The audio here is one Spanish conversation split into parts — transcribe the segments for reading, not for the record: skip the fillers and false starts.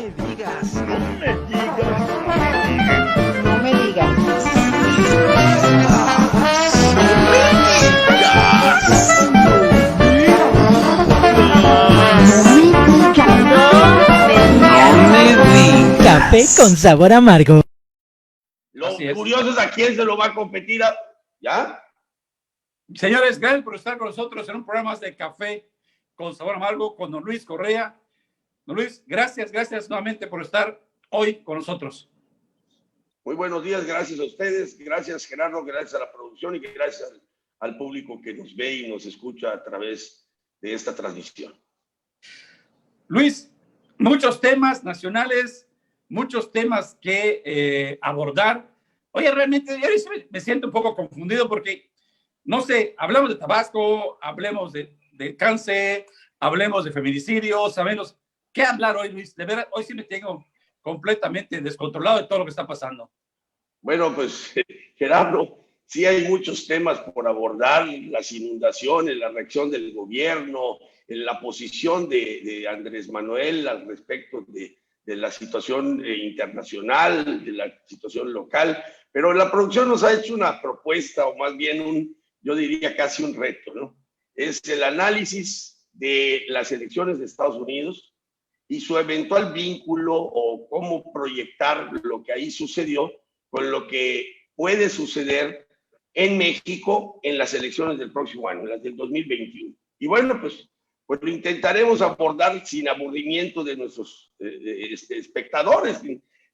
me digas. No me digas. No me digas. Café con sabor amargo. Lo curioso es a quién se lo va a competir. ¿Ya? Señores, gracias por estar con nosotros en un programa más de Café con sabor amargo con don Luis Correa. Don Luis, gracias nuevamente por estar hoy con nosotros. Muy buenos días, gracias a ustedes, gracias Gerardo, gracias a la producción y gracias al público que nos ve y nos escucha a través de esta transmisión. Luis, muchos temas nacionales, muchos temas que abordar. Oye, realmente yo me siento un poco confundido porque, no sé, hablamos de Tabasco, hablemos de cáncer, hablemos de feminicidios, sabemos qué hablar hoy, Luis. De verdad, hoy sí me tengo completamente descontrolado de todo lo que está pasando. Bueno, pues Gerardo, sí hay muchos temas por abordar, las inundaciones, la reacción del gobierno, la posición de Andrés Manuel al respecto de la situación internacional, de la situación local, pero la producción nos ha hecho una propuesta, o más bien yo diría casi un reto, ¿no? Es el análisis de las elecciones de Estados Unidos y su eventual vínculo o cómo proyectar lo que ahí sucedió con lo que puede suceder en México en las elecciones del próximo año, las del 2021. Y bueno, pues lo intentaremos abordar sin aburrimiento de nuestros espectadores,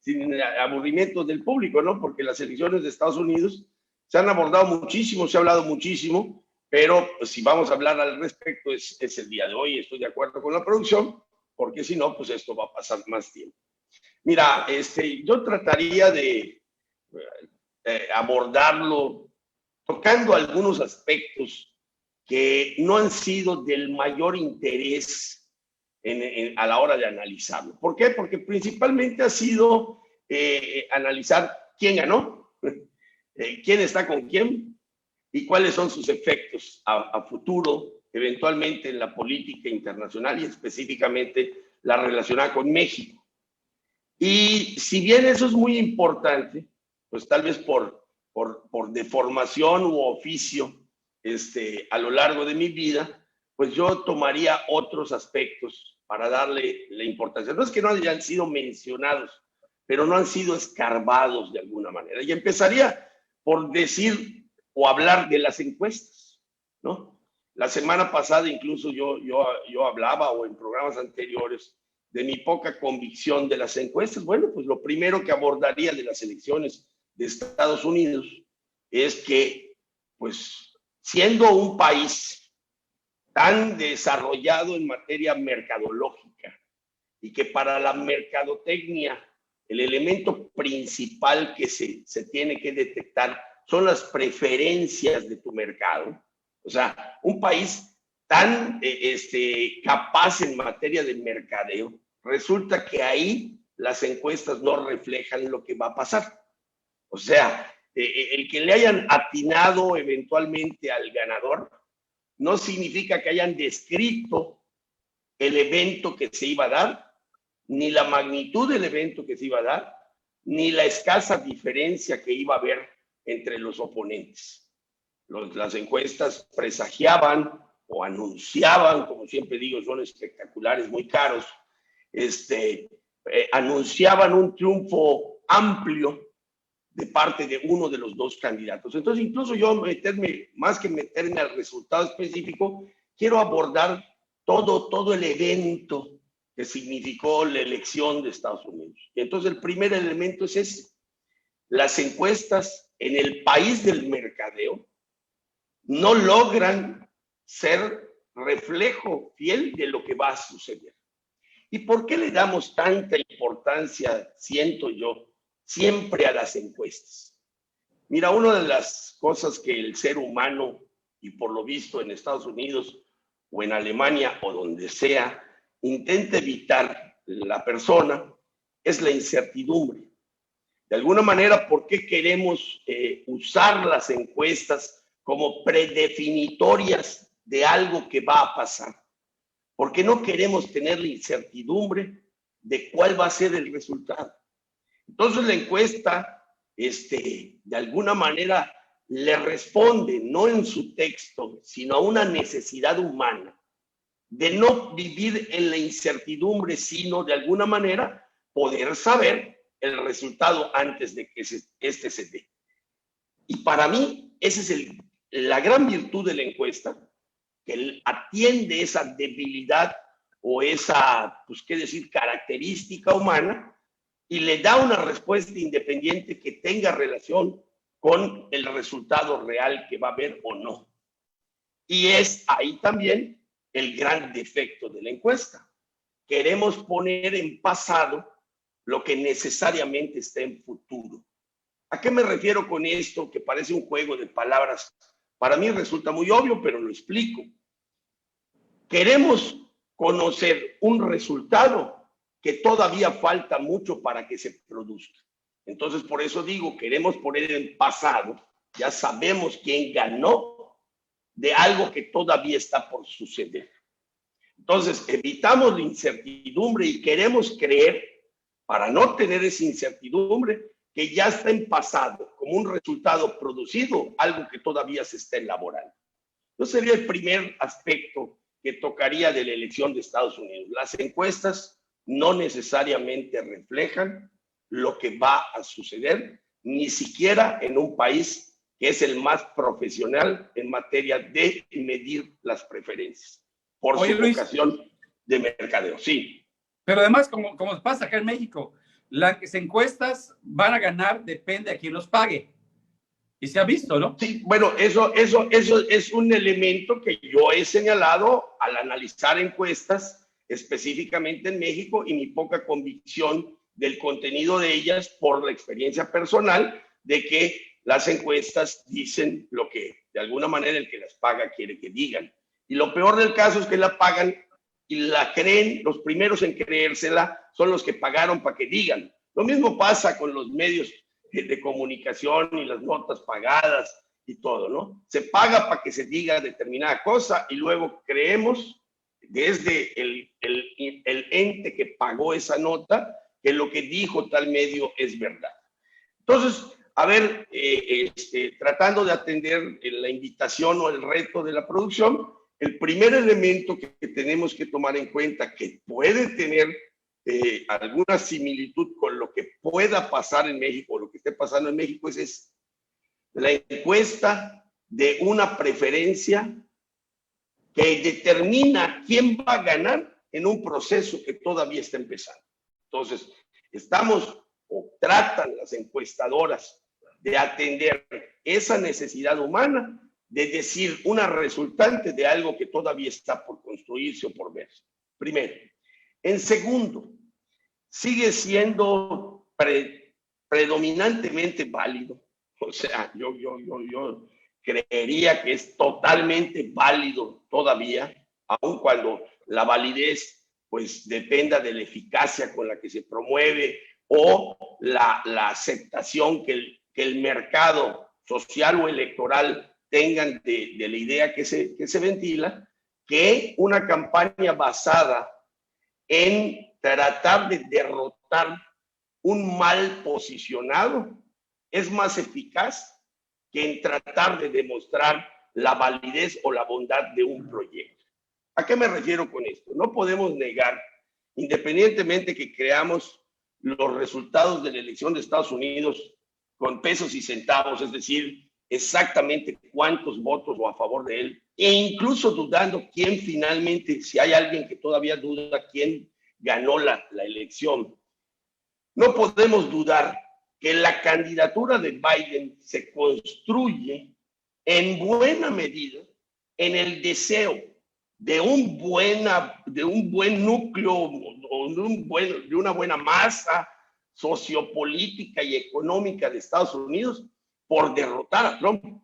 sin aburrimiento del público, ¿no? Porque las elecciones de Estados Unidos se han abordado muchísimo, se ha hablado muchísimo, pero pues, si vamos a hablar al respecto es el día de hoy, estoy de acuerdo con la producción, porque si no, pues esto va a pasar más tiempo. Mira, yo trataría de abordarlo tocando algunos aspectos que no han sido del mayor interés a la hora de analizarlo. ¿Por qué? Porque principalmente ha sido analizar quién ganó, quién está con quién y cuáles son sus efectos a futuro, eventualmente en la política internacional y específicamente la relacionada con México. Y si bien eso es muy importante, pues tal vez por deformación u oficio a lo largo de mi vida, pues yo tomaría otros aspectos para darle la importancia. No es que no hayan sido mencionados, pero no han sido escarbados de alguna manera. Y empezaría por decir o hablar de las encuestas, ¿no? La semana pasada incluso yo hablaba, o en programas anteriores, de mi poca convicción de las encuestas. Bueno, pues lo primero que abordaría de las elecciones de Estados Unidos es que, pues, siendo un país tan desarrollado en materia mercadológica y que para la mercadotecnia el elemento principal que se tiene que detectar son las preferencias de tu mercado, o sea, un país tan capaz en materia de mercadeo, resulta que ahí las encuestas no reflejan lo que va a pasar. O sea, el que le hayan atinado eventualmente al ganador no significa que hayan descrito el evento que se iba a dar, ni la magnitud del evento que se iba a dar, ni la escasa diferencia que iba a haber entre los oponentes. Las encuestas presagiaban o anunciaban, como siempre digo, son espectaculares, muy caros, anunciaban un triunfo amplio de parte de uno de los dos candidatos. Entonces, incluso yo más que meterme al resultado específico, quiero abordar todo el evento que significó la elección de Estados Unidos. Y entonces el primer elemento es ese. Las encuestas en el país del mercadeo no logran ser reflejo fiel de lo que va a suceder. ¿Y por qué le damos tanta importancia, siento yo, siempre a las encuestas? Mira, una de las cosas que el ser humano, y por lo visto en Estados Unidos o en Alemania o donde sea, intenta evitar la persona, es la incertidumbre. De alguna manera, ¿por qué queremos usar las encuestas como predefinitorias de algo que va a pasar? Porque no queremos tener la incertidumbre de cuál va a ser el resultado. Entonces la encuesta, de alguna manera, le responde, no en su texto, sino a una necesidad humana de no vivir en la incertidumbre, sino de alguna manera poder saber el resultado antes de que este se dé. Y para mí, esa es la gran virtud de la encuesta, que atiende esa debilidad o esa, pues qué decir, característica humana y le da una respuesta independiente que tenga relación con el resultado real que va a haber o no. Y es ahí también el gran defecto de la encuesta. Queremos poner en pasado lo que necesariamente está en futuro. ¿A qué me refiero con esto? Que parece un juego de palabras. Para mí resulta muy obvio, pero lo explico. Queremos conocer un resultado que todavía falta mucho para que se produzca. Entonces, por eso digo, queremos poner en pasado, ya sabemos quién ganó de algo que todavía está por suceder. Entonces, evitamos la incertidumbre y queremos creer, para no tener esa incertidumbre, que ya está en pasado, como un resultado producido, algo que todavía se está elaborando. Entonces, sería el primer aspecto que tocaría de la elección de Estados Unidos. Las encuestas no necesariamente reflejan lo que va a suceder, ni siquiera en un país que es el más profesional en materia de medir las preferencias, por su vocación de mercadeo. Sí. Pero además, como pasa acá en México, las encuestas van a ganar, depende a quién los pague. Y se ha visto, ¿no? Sí, bueno, eso es un elemento que yo he señalado al analizar encuestas específicamente en México y mi poca convicción del contenido de ellas por la experiencia personal de que las encuestas dicen lo que de alguna manera el que las paga quiere que digan. Y lo peor del caso es que la pagan y la creen, los primeros en creérsela son los que pagaron para que digan. Lo mismo pasa con los medios de comunicación y las notas pagadas y todo, ¿no? Se paga para que se diga determinada cosa y luego creemos desde el ente que pagó esa nota que lo que dijo tal medio es verdad. Entonces, a ver, tratando de atender la invitación o el reto de la producción, el primer elemento que tenemos que tomar en cuenta que puede tener alguna similitud con lo que pueda pasar en México o lo que esté pasando en México es la encuesta de una preferencia que determina quién va a ganar en un proceso que todavía está empezando. Entonces, estamos o tratan las encuestadoras de atender esa necesidad humana de decir una resultante de algo que todavía está por construirse o por verse. Primero. En segundo, sigue siendo predominantemente válido. O sea, yo creería que es totalmente válido todavía, aun cuando la validez pues dependa de la eficacia con la que se promueve o la aceptación que el mercado social o electoral tengan de la idea que se ventila, que una campaña basada en tratar de derrotar un mal posicionado es más eficaz que en tratar de demostrar la validez o la bondad de un proyecto. ¿A qué me refiero con esto? No podemos negar, independientemente que creamos los resultados de la elección de Estados Unidos con pesos y centavos, es decir, exactamente cuántos votos o a favor de él, e incluso dudando quién finalmente, si hay alguien que todavía duda quién ganó la elección. No podemos dudar que la candidatura de Biden se construye en buena medida en el deseo de un buen núcleo o de una buena masa sociopolítica y económica de Estados Unidos por derrotar a Trump.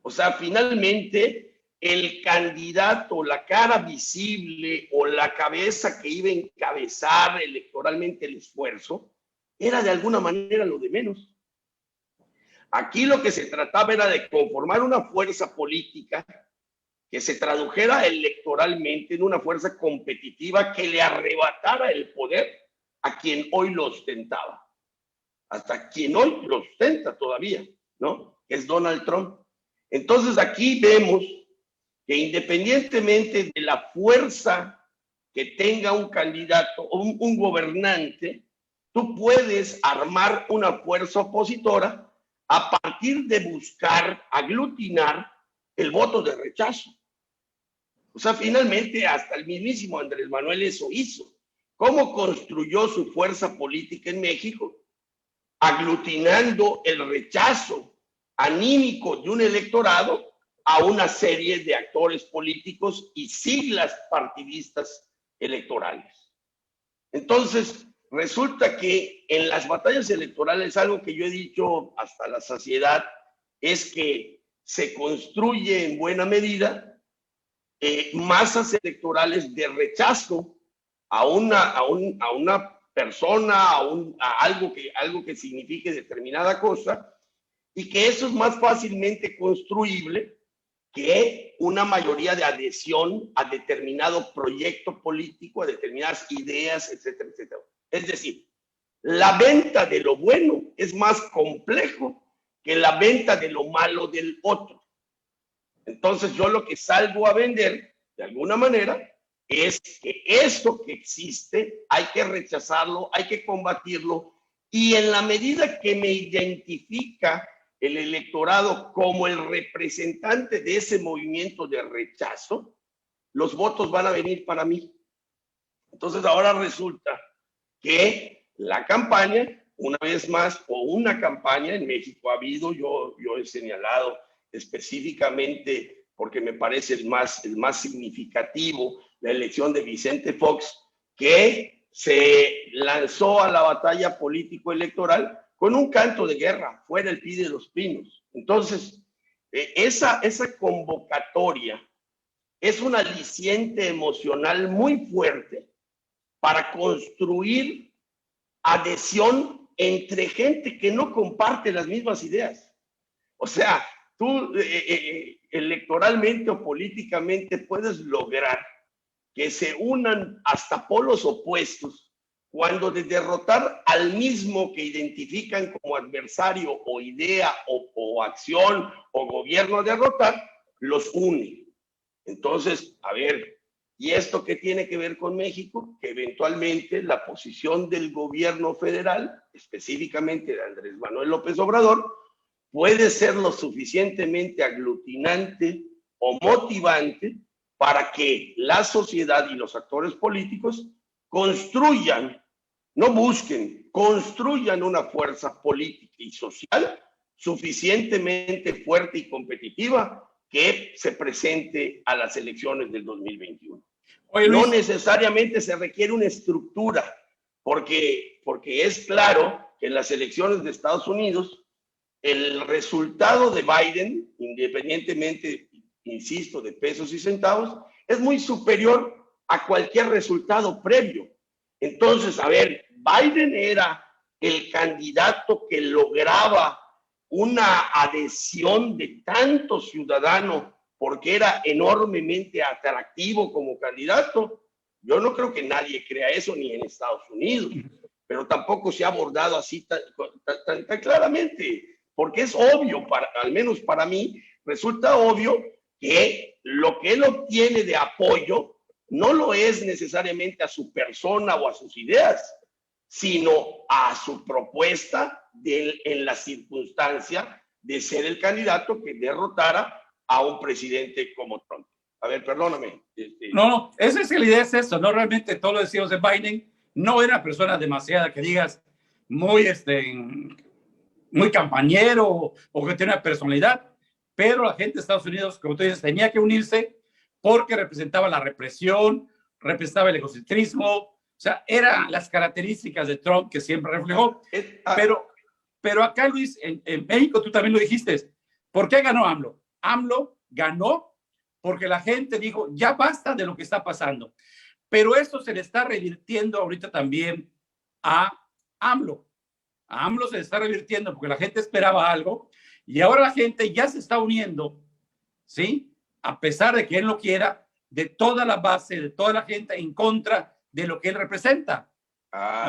O sea, finalmente el candidato, la cara visible o la cabeza que iba a encabezar electoralmente el esfuerzo era de alguna manera lo de menos. Aquí lo que se trataba era de conformar una fuerza política que se tradujera electoralmente en una fuerza competitiva que le arrebatara el poder a quien hoy lo ostentaba, hasta quien hoy lo ostenta todavía, ¿no? Que es Donald Trump. Entonces aquí vemos que independientemente de la fuerza que tenga un candidato o un gobernante, tú puedes armar una fuerza opositora a partir de buscar aglutinar el voto de rechazo. O sea, finalmente hasta el mismísimo Andrés Manuel eso hizo. ¿Cómo construyó su fuerza política en México? Aglutinando el rechazo anímico de un electorado a una serie de actores políticos y siglas partidistas electorales. Entonces, resulta que en las batallas electorales, algo que yo he dicho hasta la saciedad, es que se construye en buena medida masas electorales de rechazo a una persona, a algo que signifique determinada cosa, y que eso es más fácilmente construible que una mayoría de adhesión a determinado proyecto político, a determinadas ideas, etcétera, etcétera. Es decir, la venta de lo bueno es más complejo que la venta de lo malo del otro. Entonces yo lo que salgo a vender, de alguna manera, es que eso que existe hay que rechazarlo, hay que combatirlo, y en la medida que me identifica el electorado como el representante de ese movimiento de rechazo, los votos van a venir para mí. Entonces ahora resulta que la campaña, una vez más, o una campaña en México ha habido, yo he señalado específicamente porque me parece el más significativo, la elección de Vicente Fox, que se lanzó a la batalla político-electoral con un canto de guerra, fuera el Pi de los Pinos. Entonces, esa convocatoria es un aliciente emocional muy fuerte para construir adhesión entre gente que no comparte las mismas ideas. O sea, tú electoralmente o políticamente puedes lograr que se unan hasta polos opuestos cuando de derrotar al mismo que identifican como adversario o idea o acción o gobierno a derrotar, los une. Entonces, a ver, ¿y esto qué tiene que ver con México? Que eventualmente la posición del gobierno federal, específicamente de Andrés Manuel López Obrador, puede ser lo suficientemente aglutinante o motivante para que la sociedad y los actores políticos construyan, no busquen, construyan una fuerza política y social suficientemente fuerte y competitiva que se presente a las elecciones del 2021. Oye, Luis, no necesariamente se requiere una estructura, porque es claro que en las elecciones de Estados Unidos el resultado de Biden, independientemente, insisto, de pesos y centavos, es muy superior a cualquier resultado previo. Entonces, a ver, Biden era el candidato que lograba una adhesión de tantos ciudadanos porque era enormemente atractivo como candidato. Yo no creo que nadie crea eso ni en Estados Unidos, pero tampoco se ha abordado así tan claramente, porque es obvio, al menos para mí, resulta obvio que lo que él obtiene de apoyo no lo es necesariamente a su persona o a sus ideas, sino a su propuesta en la circunstancia de ser el candidato que derrotara a un presidente como Trump. A ver, perdóname. No, esa es la idea, es eso, ¿no? Realmente todo lo decíamos de Biden, no era una persona demasiada, que digas, muy, muy campañero o que tiene una personalidad, pero la gente de Estados Unidos, como tú dices, tenía que unirse porque representaba la represión, representaba el egocentrismo, o sea, eran las características de Trump que siempre reflejó. Pero acá, Luis, en México, tú también lo dijiste, ¿por qué ganó AMLO? AMLO ganó porque la gente dijo, ya basta de lo que está pasando. Pero esto se le está revirtiendo ahorita también a AMLO. A AMLO se le está revirtiendo porque la gente esperaba algo y ahora la gente ya se está uniendo, ¿sí? A pesar de que él no quiera, de toda la base, de toda la gente en contra de lo que él representa.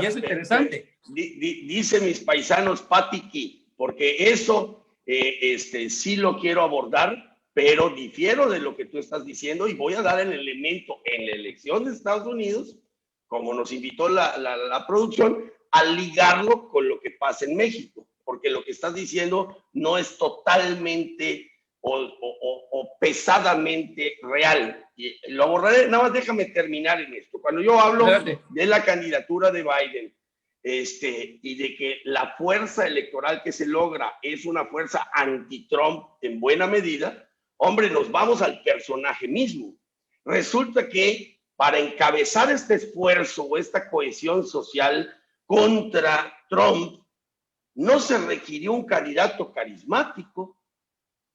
Y es interesante. Dice mis paisanos patiqui, porque eso sí lo quiero abordar, pero difiero de lo que tú estás diciendo y voy a dar el elemento en la elección de Estados Unidos, como nos invitó la producción, a ligarlo con lo que pasa en México, porque lo que estás diciendo no es totalmente o pesadamente real. Y lo abordaré, nada más déjame terminar en esto. Cuando yo hablo de la candidatura de Biden, y de que la fuerza electoral que se logra es una fuerza anti-Trump en buena medida, hombre, nos vamos al personaje mismo. Resulta que para encabezar este esfuerzo o esta cohesión social contra Trump, no se requirió un candidato carismático,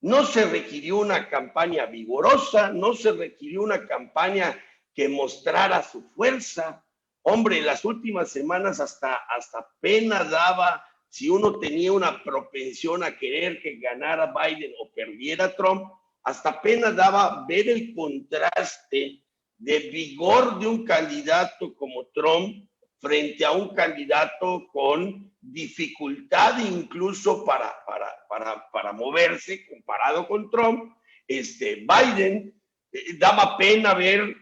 no se requirió una campaña vigorosa, no se requirió una campaña que mostrara su fuerza. Hombre, en las últimas semanas hasta pena daba si uno tenía una propensión a querer que ganara Biden o perdiera Trump, hasta pena daba ver el contraste de vigor de un candidato como Trump frente a un candidato con dificultad incluso para moverse comparado con Trump. Biden, daba pena ver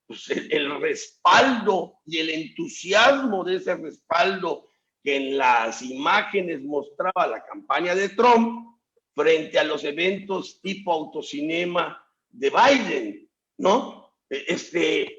pues el respaldo y el entusiasmo de ese respaldo que en las imágenes mostraba la campaña de Trump frente a los eventos tipo autocinema de Biden, ¿no?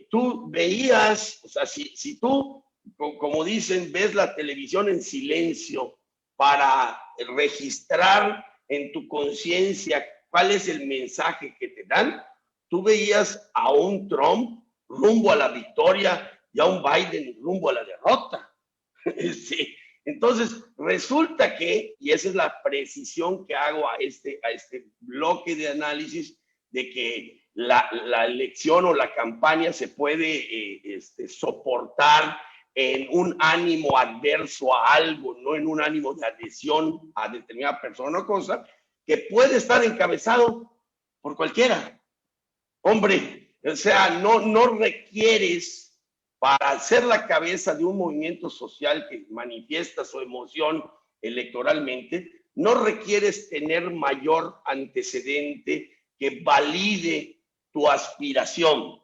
Tú veías, o sea, si tú, como dicen, ves la televisión en silencio para registrar en tu conciencia cuál es el mensaje que te dan, tú veías a un Trump rumbo a la victoria y a un Biden rumbo a la derrota. Sí. Entonces, resulta que, y esa es la precisión que hago a este bloque de análisis, de que la elección o la campaña se puede soportar en un ánimo adverso a algo, no en un ánimo de adhesión a determinada persona o cosa, que puede estar encabezado por cualquiera. Hombre, o sea, no requieres, para ser la cabeza de un movimiento social que manifiesta su emoción electoralmente, no requieres tener mayor antecedente que valide tu aspiración.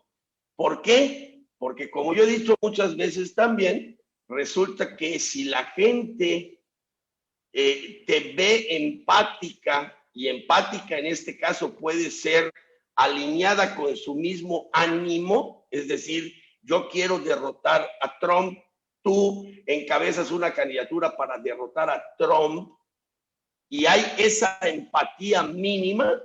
¿Por qué? Porque como yo he dicho muchas veces también, resulta que si la gente te ve empática, y empática en este caso puede ser alineada con su mismo ánimo, es decir, yo quiero derrotar a Trump, tú encabezas una candidatura para derrotar a Trump y hay esa empatía mínima,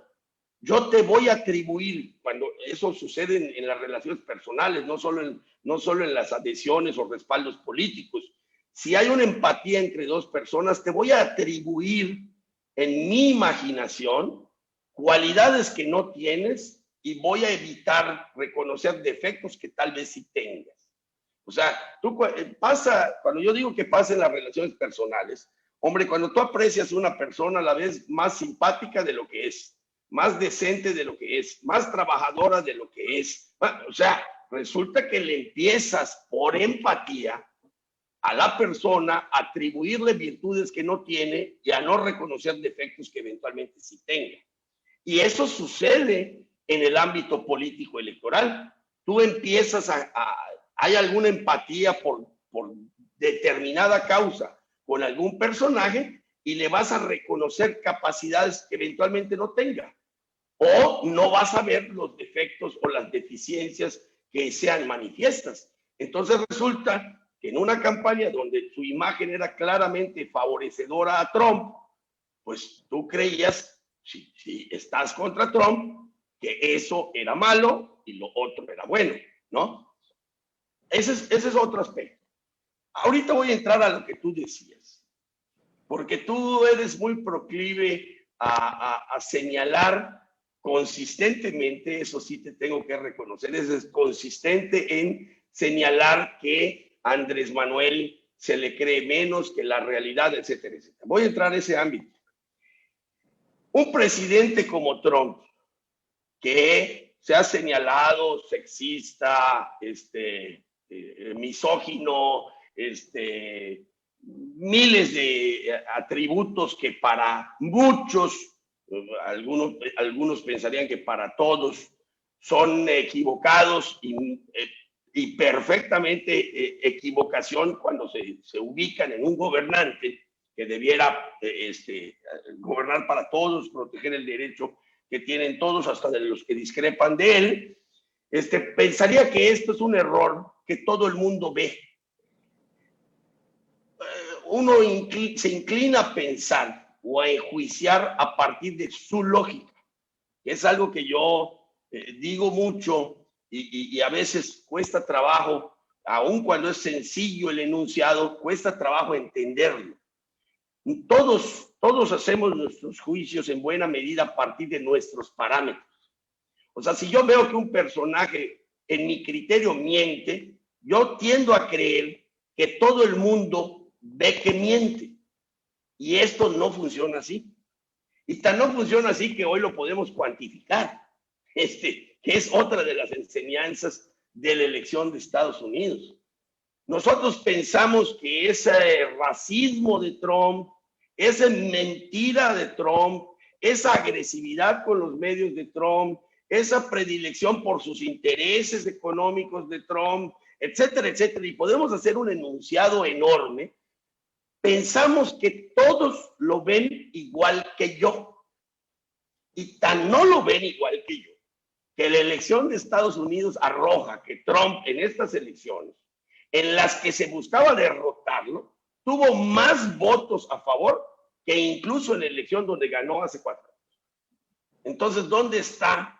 yo te voy a atribuir, cuando eso sucede en las relaciones personales, no solo en las adhesiones o respaldos políticos, si hay una empatía entre dos personas, te voy a atribuir en mi imaginación cualidades que no tienes y voy a evitar reconocer defectos que tal vez sí tengas. O sea, cuando yo digo que pasa en las relaciones personales, hombre, cuando tú aprecias a una persona, la ves más simpática de lo que es, más decente de lo que es, más trabajadora de lo que es. O sea, resulta que le empiezas por empatía a la persona a atribuirle virtudes que no tiene y a no reconocer defectos que eventualmente sí tenga. Y eso sucede en el ámbito político electoral. Tú empiezas hay alguna empatía por determinada causa con algún personaje y le vas a reconocer capacidades que eventualmente no tenga. O no vas a ver los defectos o las deficiencias que sean manifiestas. Entonces resulta que en una campaña donde su imagen era claramente favorecedora a Trump, pues tú creías, si estás contra Trump, que eso era malo y lo otro era bueno, ¿no? Ese es otro aspecto. Ahorita voy a entrar a lo que tú decías, porque tú eres muy proclive a señalar consistentemente, eso sí te tengo que reconocer, es consistente en señalar que Andrés Manuel se le cree menos que la realidad, etcétera, etcétera. Voy a entrar a ese ámbito. Un presidente como Trump, que se ha señalado sexista, misógino, miles de atributos que para muchos, algunos pensarían que para todos, son equivocados y perfectamente equivocación cuando se ubican en un gobernante que debiera gobernar para todos, proteger el derecho que tienen todos, hasta de los que discrepan de él. Pensaría que esto es un error que todo el mundo ve. Uno se inclina a pensar o a enjuiciar a partir de su lógica, que es algo que yo digo mucho y a veces cuesta trabajo, aun cuando es sencillo el enunciado, cuesta trabajo entenderlo. Todos hacemos nuestros juicios en buena medida a partir de nuestros parámetros. O sea, si yo veo que un personaje en mi criterio miente, yo tiendo a creer que todo el mundo ve que miente. Y esto no funciona así. Y tan no funciona así que hoy lo podemos cuantificar. Que es otra de las enseñanzas de la elección de Estados Unidos. Nosotros pensamos que ese racismo de Trump, esa mentira de Trump, esa agresividad con los medios de Trump, esa predilección por sus intereses económicos de Trump, etcétera, etcétera, y podemos hacer un enunciado enorme, pensamos que todos lo ven igual que yo. Y tan no lo ven igual que yo, que la elección de Estados Unidos arroja que Trump en estas elecciones, en las que se buscaba derrotarlo, tuvo más votos a favor que incluso en la elección donde ganó hace 4 años. Entonces, ¿dónde está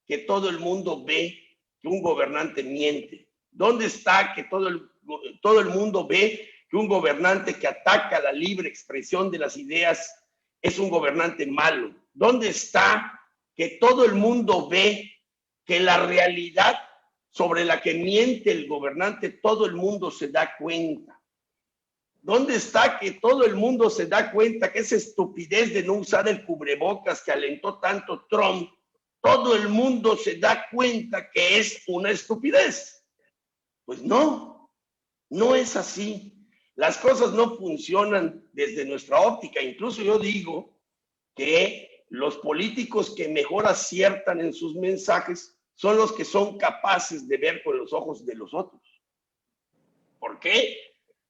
que todo el mundo ve que un gobernante miente? ¿Dónde está que todo el mundo ve que un gobernante que ataca la libre expresión de las ideas es un gobernante malo? ¿Dónde está que todo el mundo ve que la realidad sobre la que miente el gobernante, todo el mundo se da cuenta? ¿Dónde está que todo el mundo se da cuenta que esa estupidez de no usar el cubrebocas que alentó tanto Trump, todo el mundo se da cuenta que es una estupidez? Pues no, no es así. Las cosas no funcionan desde nuestra óptica. Incluso yo digo que los políticos que mejor aciertan en sus mensajes son los que son capaces de ver con los ojos de los otros. ¿Por qué?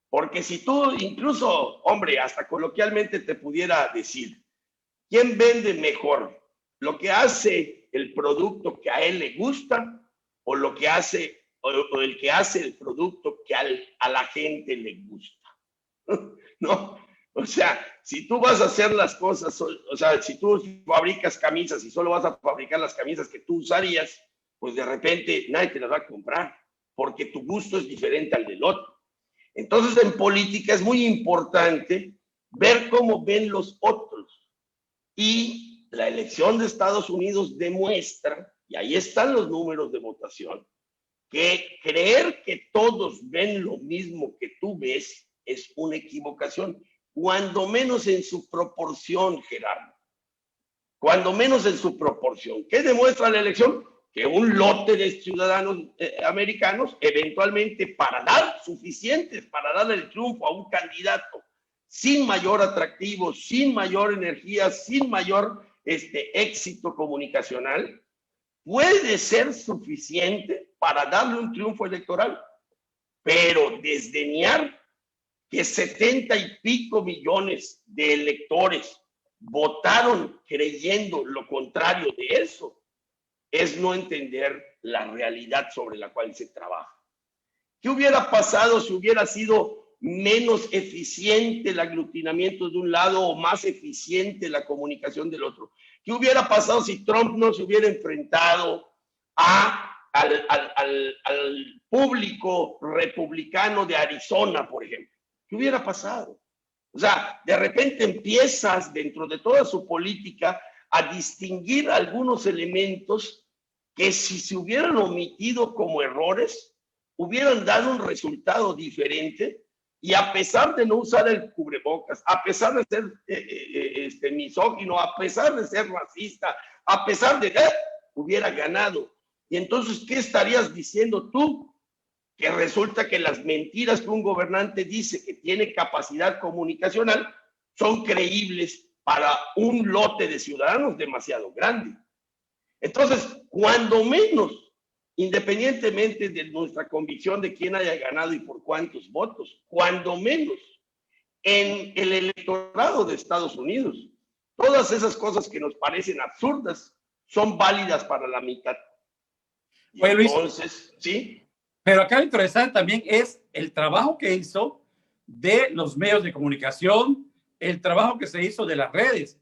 Porque si tú incluso, hombre, hasta coloquialmente te pudiera decir, ¿quién vende mejor? ¿Lo que hace el producto que a él le gusta o lo que hace o el que hace el producto que a la gente le gusta? ¿No? O sea, si tú vas a hacer las cosas, o sea, si tú fabricas camisas y solo vas a fabricar las camisas que tú usarías, pues de repente nadie te las va a comprar porque tu gusto es diferente al del otro. Entonces, en política es muy importante ver cómo ven los otros. Y la elección de Estados Unidos demuestra, y ahí están los números de votación, que creer que todos ven lo mismo que tú ves es una equivocación, cuando menos en su proporción, Gerardo. Cuando menos en su proporción. ¿Qué demuestra la elección? Que un lote de ciudadanos americanos, eventualmente para dar suficientes, para darle el triunfo a un candidato sin mayor atractivo, sin mayor energía, sin mayor éxito comunicacional, puede ser suficiente para darle un triunfo electoral. Pero desdeñar que 70 y pico millones de electores votaron creyendo lo contrario de eso, es no entender la realidad sobre la cual se trabaja. ¿Qué hubiera pasado si hubiera sido menos eficiente el aglutinamiento de un lado o más eficiente la comunicación del otro? ¿Qué hubiera pasado si Trump no se hubiera enfrentado al público republicano de Arizona, por ejemplo? ¿Qué hubiera pasado? O sea, de repente empiezas dentro de toda su política a distinguir algunos elementos que si se hubieran omitido como errores, hubieran dado un resultado diferente, y a pesar de no usar el cubrebocas, a pesar de ser misógino, a pesar de ser racista, a pesar de hubiera ganado. Y entonces, ¿qué estarías diciendo tú? que resulta que las mentiras que un gobernante dice que tiene capacidad comunicacional son creíbles para un lote de ciudadanos demasiado grande. Entonces, cuando menos, independientemente de nuestra convicción de quién haya ganado y por cuántos votos, cuando menos en el electorado de Estados Unidos, todas esas cosas que nos parecen absurdas son válidas para la mitad. Y Oye, Luis, entonces, ¿sí? pero acá lo interesante también es el trabajo que hizo de los medios de comunicación, el trabajo que se hizo de las redes.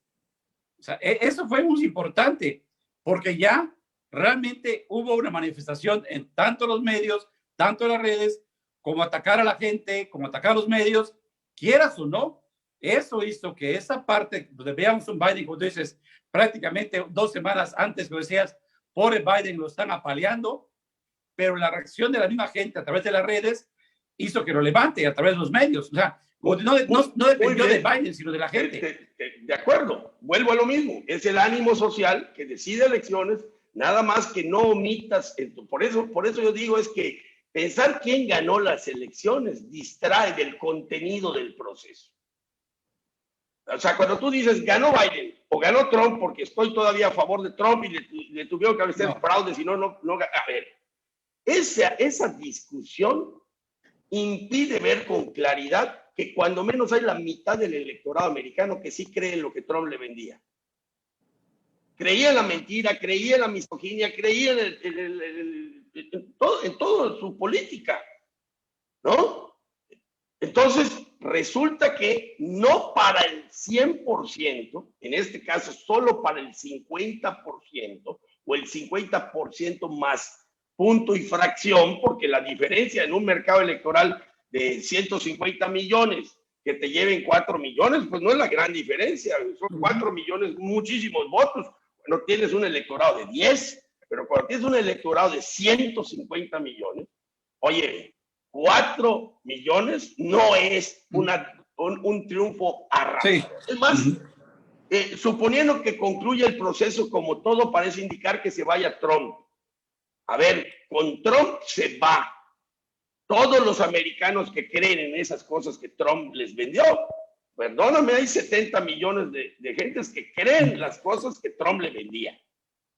O sea, eso fue muy importante, porque ya realmente hubo una manifestación en tanto los medios, tanto las redes, como atacar a la gente, como atacar a los medios, quieras o no. Eso hizo que esa parte, donde veamos un Biden, como tú dices, prácticamente 2 semanas antes que decías, pobre Biden, lo están apaleando, pero la reacción de la misma gente a través de las redes hizo que lo levante a través de los medios. O sea, no dependió de Biden, sino de la gente. De acuerdo, vuelvo a lo mismo. Es el ánimo social que decide elecciones, nada más que no omitas. Por eso yo digo es que pensar quién ganó las elecciones distrae del contenido del proceso. O sea, cuando tú dices ganó Biden o ganó Trump, porque estoy todavía a favor de Trump y le tuvieron que hacer fraude, si no. A ver, esa discusión impide ver con claridad que cuando menos hay la mitad del electorado americano que sí cree en lo que Trump le vendía. Creía en la mentira, creía en la misoginia, creía en todo su política, ¿no? Entonces, resulta que no para el 100%, en este caso solo para el 50% o el 50% más punto y fracción, porque la diferencia en un mercado electoral de 150 millones que te lleven 4 millones, pues no es la gran diferencia, son 4 millones, muchísimos votos. Bueno, tienes un electorado de 10, pero cuando tienes un electorado de 150 millones, oye, 4 millones no es un triunfo arrasado. Sí. Es más, suponiendo que concluya el proceso como todo parece indicar que se vaya Trump. A ver, con Trump se va. Todos los americanos que creen en esas cosas que Trump les vendió, perdóname, hay 70 millones de gentes que creen las cosas que Trump le vendía.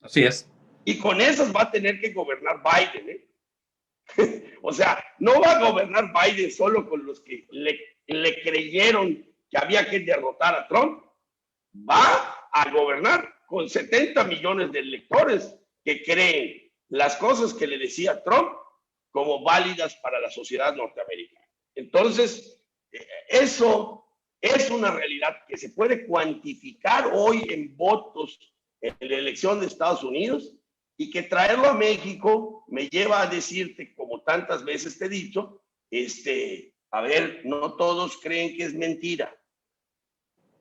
Así es. Y con esas va a tener que gobernar Biden, ¿eh? O sea, no va a gobernar Biden solo con los que le creyeron que había que derrotar a Trump. Va a gobernar con 70 millones de electores que creen las cosas que le decía Trump como válidas para la sociedad norteamericana. Entonces, eso es una realidad que se puede cuantificar hoy en votos en la elección de Estados Unidos y que traerlo a México me lleva a decirte, como tantas veces te he dicho, a ver, no todos creen que es mentira.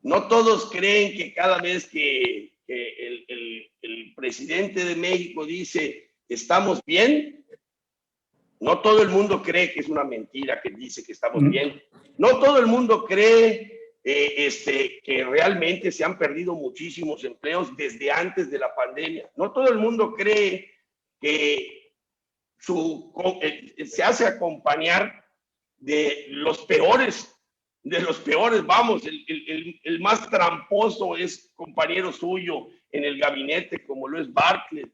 No todos creen que cada vez que el presidente de México dice estamos bien, no todo el mundo cree que es una mentira que dice que estamos bien. No todo el mundo cree que realmente se han perdido muchísimos empleos desde antes de la pandemia. No todo el mundo cree que se hace acompañar de los peores, vamos, el más tramposo es compañero suyo en el gabinete, como lo es Bartlett.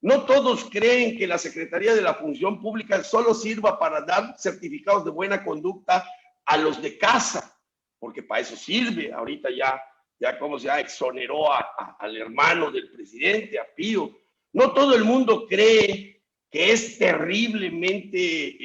No todos creen que la Secretaría de la Función Pública solo sirva para dar certificados de buena conducta a los de casa, porque para eso sirve. Ahorita ya como se exoneró al hermano del presidente, a Pío. No todo el mundo cree que es terriblemente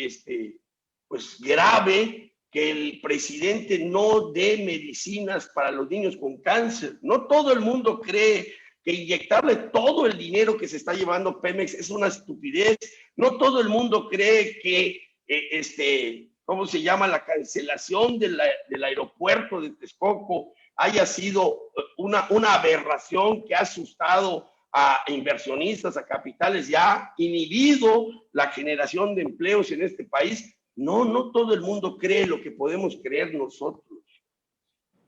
pues grave que el presidente no dé medicinas para los niños con cáncer. No todo el mundo cree que inyectarle todo el dinero que se está llevando Pemex es una estupidez. No todo el mundo cree que, ¿cómo se llama? La cancelación del aeropuerto de Texcoco haya sido una aberración que ha asustado a inversionistas, a capitales, ya ha inhibido la generación de empleos en este país. No todo el mundo cree lo que podemos creer nosotros.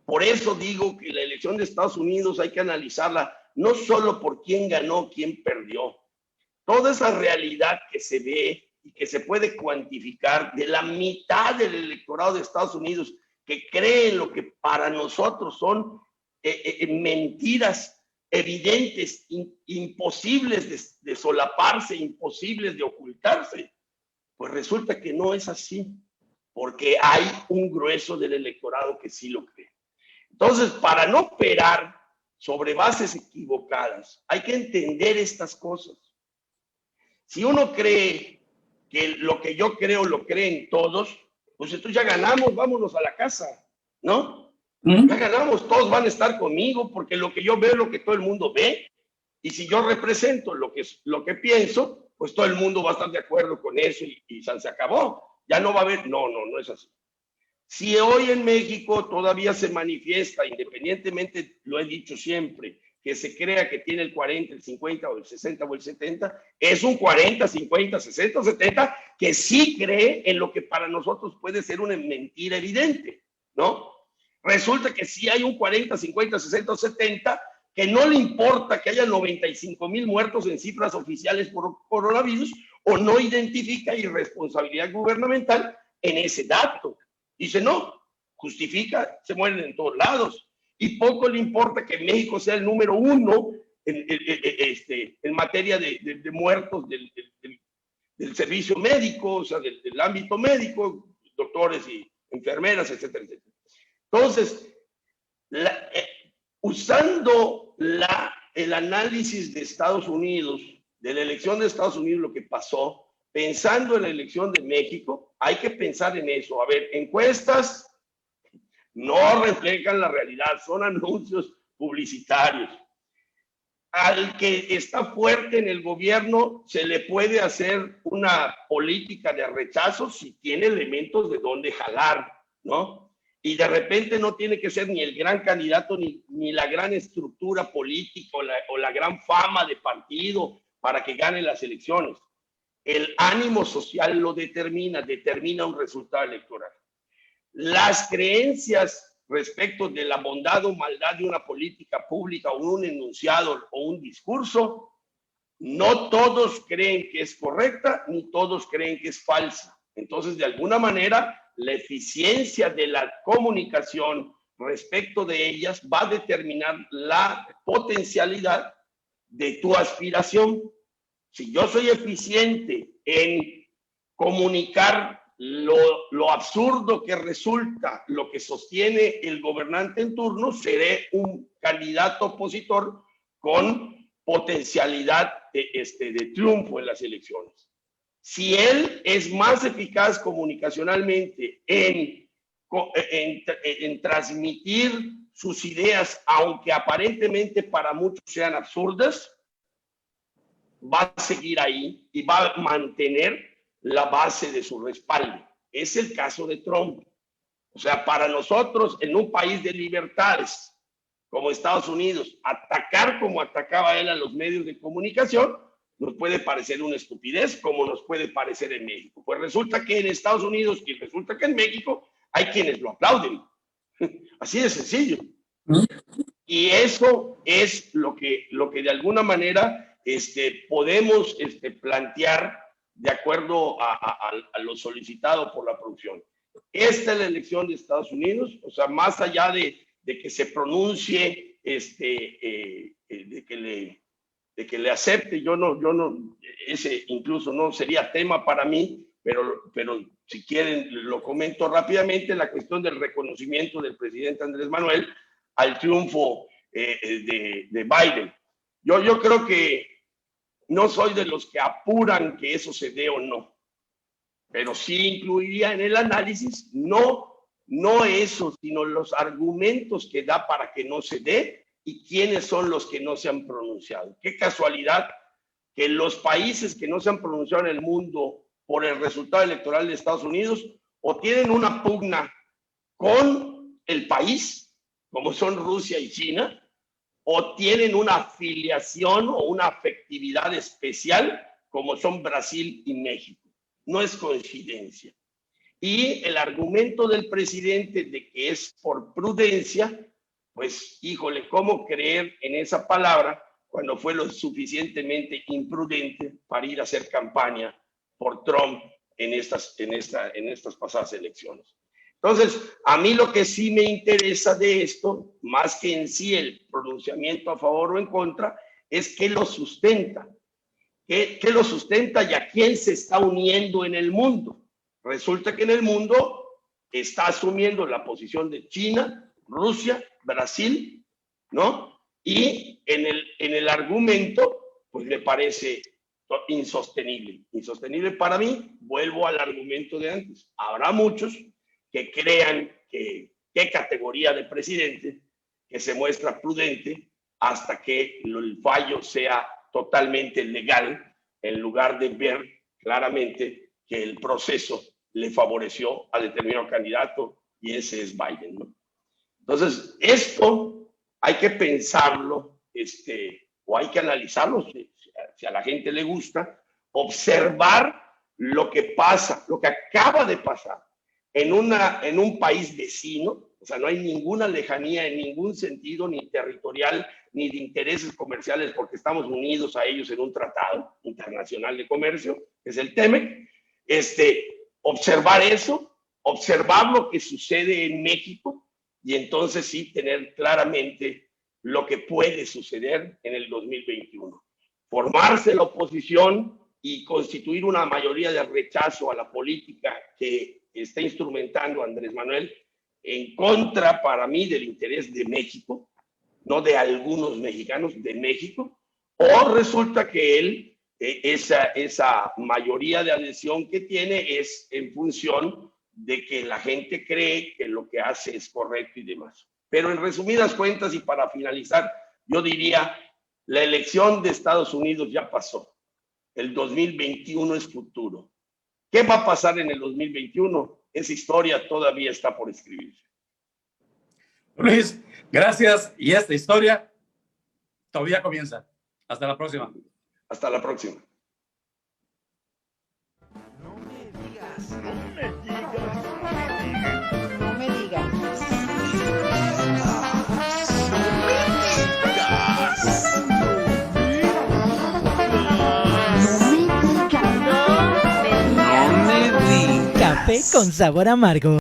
Por eso digo que la elección de Estados Unidos hay que analizarla no solo por quién ganó, quién perdió. Toda esa realidad que se ve y que se puede cuantificar, de la mitad del electorado de Estados Unidos que cree en lo que para nosotros son mentiras evidentes, imposibles de solaparse, imposibles de ocultarse, pues resulta que no es así, porque hay un grueso del electorado que sí lo cree. Entonces, para no operar sobre bases equivocadas, hay que entender estas cosas. Si uno cree que lo que yo creo lo creen todos, pues entonces ya ganamos, vámonos a la casa, ¿no? Ya ganamos, todos van a estar conmigo porque lo que yo veo es lo que todo el mundo ve. Y si yo represento lo que pienso, pues todo el mundo va a estar de acuerdo con eso y se acabó. Ya no va a haber, no es así. Si hoy en México todavía se manifiesta, independientemente, lo he dicho siempre, que se crea que tiene el 40, el 50 o el 60 o el 70, es un 40, 50, 60 o 70 que sí cree en lo que para nosotros puede ser una mentira evidente, ¿no? Resulta que sí hay un 40, 50, 60 o 70 que no le importa que haya 95,000 muertos en cifras oficiales por coronavirus o no identifica irresponsabilidad gubernamental en ese dato. Dice, no, justifica, se mueren en todos lados. Y poco le importa que México sea el número 1 en materia de muertos del servicio médico, o sea, del ámbito médico, doctores y enfermeras, etcétera, etcétera. Entonces, usando el análisis de Estados Unidos, de la elección de Estados Unidos, lo que pasó, pensando en la elección de México, hay que pensar en eso. A ver, encuestas no reflejan la realidad, son anuncios publicitarios. Al que está fuerte en el gobierno se le puede hacer una política de rechazo si tiene elementos de dónde jalar, ¿no? Y de repente no tiene que ser ni el gran candidato ni la gran estructura política o la gran fama de partido para que gane las elecciones. El ánimo social lo determina un resultado electoral. Las creencias respecto de la bondad o maldad de una política pública o un enunciado o un discurso, no todos creen que es correcta ni todos creen que es falsa. Entonces, de alguna manera, la eficiencia de la comunicación respecto de ellas va a determinar la potencialidad de tu aspiración. Si yo soy eficiente en comunicar lo absurdo que resulta lo que sostiene el gobernante en turno, seré un candidato opositor con potencialidad de triunfo en las elecciones. Si él es más eficaz comunicacionalmente en transmitir sus ideas, aunque aparentemente para muchos sean absurdas, va a seguir ahí y va a mantener la base de su respaldo. Es el caso de Trump. O sea, para nosotros, en un país de libertades como Estados Unidos, atacar como atacaba él a los medios de comunicación nos puede parecer una estupidez, como nos puede parecer en México. Pues resulta que en Estados Unidos y resulta que en México hay quienes lo aplauden. Así de sencillo. Y eso es lo que de alguna manera podemos plantear de acuerdo a lo solicitado por la producción. Esta es la elección de Estados Unidos, o sea, más allá de que se pronuncie, de que le acepte, yo no, ese incluso no sería tema para mí, pero si quieren lo comento rápidamente, la cuestión del reconocimiento del presidente Andrés Manuel al triunfo de Biden. Yo creo que no soy de los que apuran que eso se dé o no, pero sí incluiría en el análisis no eso, sino los argumentos que da para que no se dé y quiénes son los que no se han pronunciado. Qué casualidad que los países que no se han pronunciado en el mundo por el resultado electoral de Estados Unidos o tienen una pugna con el país, como son Rusia y China, o tienen una afiliación o una afectividad especial, como son Brasil y México. No es coincidencia. Y el argumento del presidente de que es por prudencia, pues, híjole, ¿cómo creer en esa palabra cuando fue lo suficientemente imprudente para ir a hacer campaña por Trump en estas pasadas elecciones. Entonces, a mí lo que sí me interesa de esto, más que en sí el pronunciamiento a favor o en contra, es qué lo sustenta. ¿Qué lo sustenta y a quién se está uniendo en el mundo? Resulta que en el mundo está asumiendo la posición de China, Rusia, Brasil, ¿no? Y en el argumento, pues me parece insostenible. Insostenible para mí, vuelvo al argumento de antes. Habrá muchos que crean que qué categoría de presidente que se muestra prudente hasta que el fallo sea totalmente legal, en lugar de ver claramente que el proceso le favoreció a determinado candidato y ese es Biden, ¿no? Entonces, esto hay que pensarlo, o hay que analizarlo si a la gente le gusta, observar lo que pasa, lo que acaba de pasar en un país vecino. O sea, no hay ninguna lejanía en ningún sentido, ni territorial, ni de intereses comerciales, porque estamos unidos a ellos en un tratado internacional de comercio, que es el TEMEC. Observar eso, observar lo que sucede en México y entonces sí tener claramente lo que puede suceder en el 2021. Formarse la oposición y constituir una mayoría de rechazo a la política que está instrumentando Andrés Manuel en contra, para mí, del interés de México, no de algunos mexicanos, de México, o resulta que él, esa mayoría de adhesión que tiene es en función de que la gente cree que lo que hace es correcto y demás. Pero en resumidas cuentas y para finalizar, yo diría, la elección de Estados Unidos ya pasó. El 2021 es futuro. ¿Qué va a pasar en el 2021? Esa historia todavía está por escribirse. Luis, gracias. Y esta historia todavía comienza. Hasta la próxima. Hasta la próxima. No me digas. No me digas. Café con sabor amargo.